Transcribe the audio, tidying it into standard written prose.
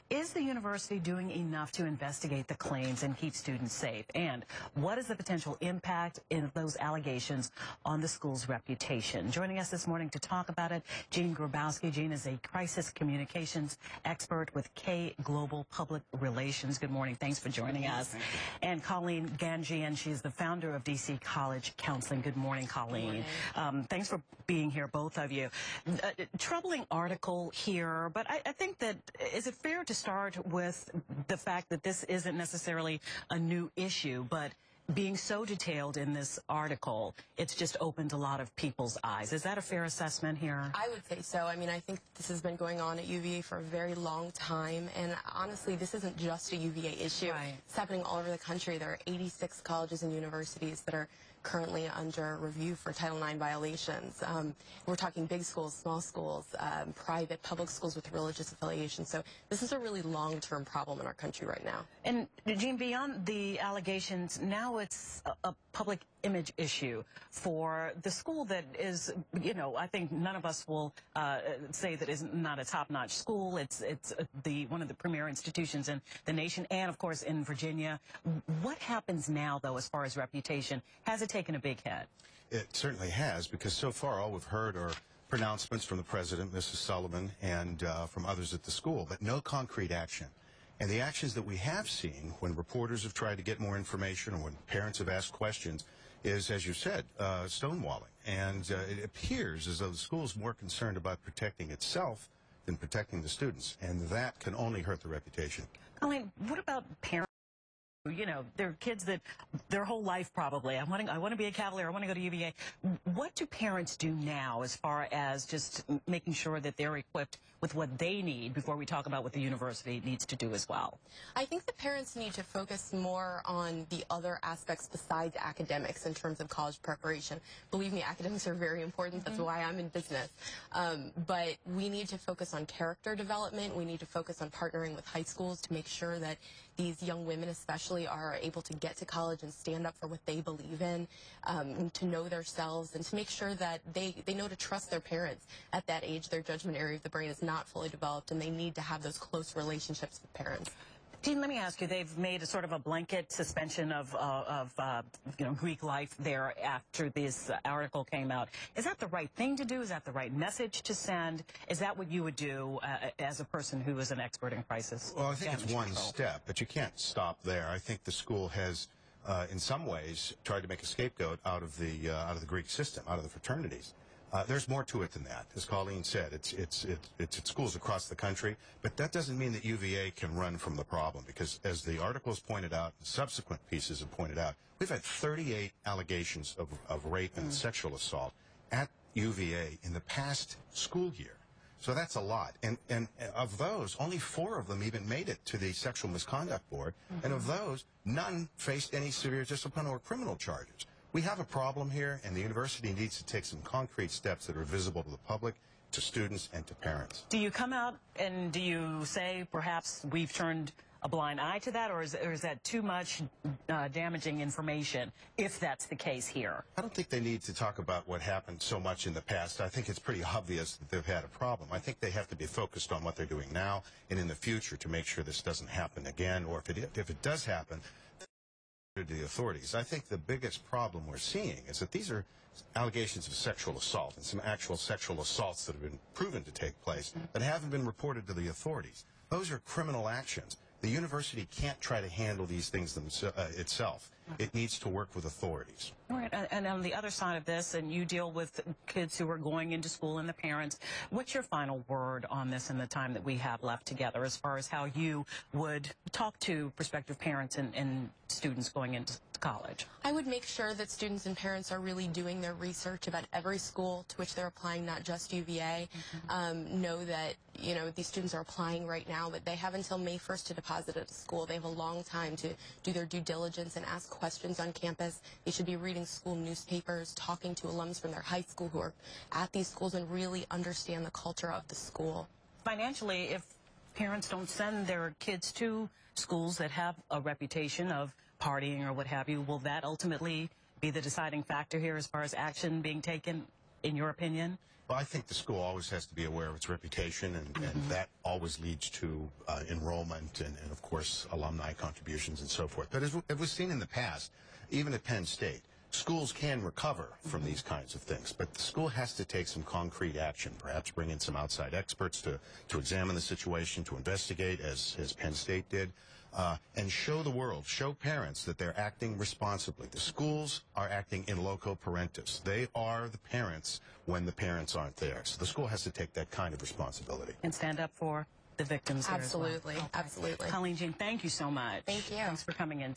Is the university doing enough to investigate the claims and keep students safe? And what is the potential impact in those allegations on the school's reputation? Joining us this morning to talk about it, Jean Grabowski. Jean is a crisis communications expert with K Global Public Relations. Good morning. Thanks for joining us. And Colleen Ganjian, she's the founder of DC College Counseling. Good morning, Colleen. Good morning. Thanks for being here, both of you. Troubling article here, but I think that, is it fair to start with the fact that this isn't necessarily a new issue, but being so detailed in this article, it's just opened a lot of people's eyes. Is that a fair assessment here? I would say so. I mean, I think this has been going on at UVA for a very long time, and honestly, this isn't just a UVA issue. Right. It's happening all over the country. There are 86 colleges and universities that are currently under review for Title IX violations. We're talking big schools, small schools, private, public schools with religious affiliation. So this is a really long-term problem in our country right now. And Jean, beyond the allegations, now it's a public image issue for the school that is, you know, I think none of us will say that is not a top-notch school. It's one of the premier institutions in the nation, and of course in Virginia. What happens now, though, as far as reputation? Has it taken a big hit? It certainly has, because so far all we've heard are pronouncements from the president, Mrs. Sullivan, and from others at the school, but no concrete action. And the actions that we have seen when reporters have tried to get more information or when parents have asked questions is, as you said, stonewalling. And it appears as though the school is more concerned about protecting itself than protecting the students, and that can only hurt the reputation. Colleen, what about parents? You know, they're kids that their whole life probably, I want to be a Cavalier, I want to go to UVA. What do parents do now as far as just making sure that they're equipped with what they need before we talk about what the university needs to do as well? I think the parents need to focus more on the other aspects besides academics in terms of college preparation. Believe me, academics are very important. That's why I'm in business. But we need to focus on character development. We need to focus on partnering with high schools to make sure that these young women especially are able to get to college and stand up for what they believe in, to know themselves, and to make sure that they know to trust their parents. At that age, their judgment area of the brain is not fully developed, and they need to have those close relationships with parents. Jean, let me ask you, they've made a sort of a blanket suspension of Greek life there after this article came out. Is that the right thing to do? Is that the right message to send? Is that what you would do as a person who is an expert in crisis? Well, I think it's one step, but you can't stop there. I think the school has, in some ways, tried to make a scapegoat out of the Greek system, out of the fraternities. There's more to it than that. As Colleen said, it's at schools across the country, but that doesn't mean that UVA can run from the problem, because as the articles pointed out, subsequent pieces have pointed out, we've had 38 allegations of rape and sexual assault at UVA in the past school year. So that's a lot. And of those, only 4 of them even made it to the Sexual Misconduct Board, and of those, none faced any severe discipline or criminal charges. We have a problem here, and the university needs to take some concrete steps that are visible to the public, to students, and to parents. Do you come out and do you say perhaps we've turned a blind eye to that, or is that too much damaging information, if that's the case here? I don't think they need to talk about what happened so much in the past. I think it's pretty obvious that they've had a problem. I think they have to be focused on what they're doing now and in the future to make sure this doesn't happen again, or if it does happen, to the authorities. I think the biggest problem we're seeing is that these are allegations of sexual assault and some actual sexual assaults that have been proven to take place that haven't been reported to the authorities. Those are criminal actions. The university can't try to handle these things itself. It needs to work with authorities. All right, and on the other side of this, and you deal with kids who are going into school and the parents, what's your final word on this in the time that we have left together as far as how you would talk to prospective parents and students going into college? I would make sure that students and parents are really doing their research about every school to which they're applying, not just UVA. Know that, you know, these students are applying right now, but they have until May 1st to deposit at a school. They have a long time to do their due diligence and ask questions on campus. They should be reading school newspapers, talking to alums from their high school who are at these schools, and really understand the culture of the school. Financially, if parents don't send their kids to schools that have a reputation of partying or what have you, will that ultimately be the deciding factor here as far as action being taken in your opinion? Well, I think the school always has to be aware of its reputation, and that always leads to enrollment and, of course, alumni contributions and so forth. But as we've seen in the past, even at Penn State, schools can recover from these kinds of things, but the school has to take some concrete action, perhaps bring in some outside experts to examine the situation, to investigate, as Penn State did, and show the world, show parents that they're acting responsibly. The schools are acting in loco parentis. They are the parents when the parents aren't there. So the school has to take that kind of responsibility. And stand up for the victims here as well. Absolutely, absolutely. Colleen Ganjian, thank you so much. Thank you. Thanks for coming in.